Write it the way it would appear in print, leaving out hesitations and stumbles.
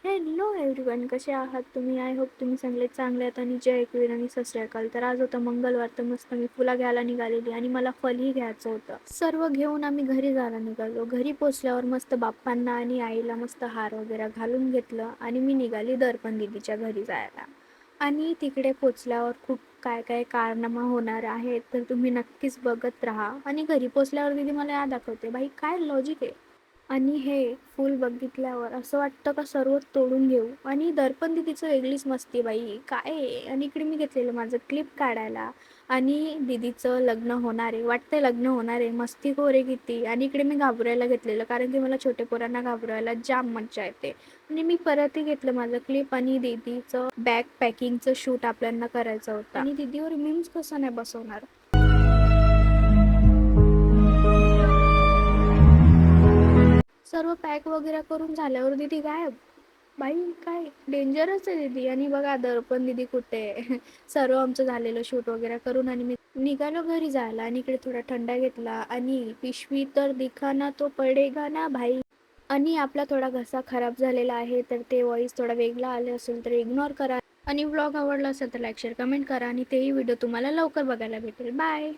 Hello everyone, कसे आहात तुम्ही? आय होप तुम्ही सगळे चांगले आहात आणि जय एकवीर आणि सत श्री अकाल. तर आज होता मंगळवार, तर मस्त मी फुला घ्यायला निघालेली आणि मला फलही घ्यायचं होतं. सर्व घेऊन आम्ही घरी जायला निघालो. घरी पोचल्यावर मस्त बाप्पांना आणि आईला मस्त हार वगैरे घालून घेतलं आणि मी निघाली दर्पण दीदीच्या घरी जायला. आणि तिकडे पोचल्यावर खूप काय काय कारनामा होणार आहेत, तर तुम्ही नक्कीच बघत राहा. आणि घरी पोचल्यावर दीदी मला याद दाखवते, बाई काय लॉजिक आहे. आणि हे फूल बघितल्यावर असं वाटतं का सर्व तोडून घेऊ. आणि दर्पण दीदीचं वेगळीच मस्ती बाई, काय आहे. आणि इकडे मी घेतलेलं माझं क्लिप काढायला. आणि दीदीचं लग्न होणार आहे, वाटतंय लग्न होणार आहे, मस्तीखोर आहे किती. आणि इकडे मी घाबरायला घेतलेलं, कारण की मला छोटे पोरांना घाबरायला जाम मज्जा येते. आणि मी परतही घेतलं माझं क्लिप. आणि दीदीचं बॅग पॅकिंगचं शूट आपल्याला करायचं होतं, आणि दीदीवर मीम्स कसं नाही बसवणार. सर्व पॅक वगैरे करून झाल्यावर दीदी गायब. बाई काय डेंजरच आहे दीदी. आणि बघा दर्पण दीदी कुठे आहे. सर्व आमचं झालेलं शूट वगैरे करून आणि मी निघालो घरी जायला. आणि इकडे थोडा थंडा घेतला आणि पिशवी तर दिखाना तो पडेगा ना भाई. आणि आपला थोडा घसा खराब झालेला आहे, तर ते वॉइस थोडा वेगळा आले असेल तर इग्नोर करा. आणि व्लॉग आवडला असेल तर लाईक शेअर कमेंट करा. आणि तेही व्हिडिओ तुम्हाला लवकर बघायला भेटेल. बाय.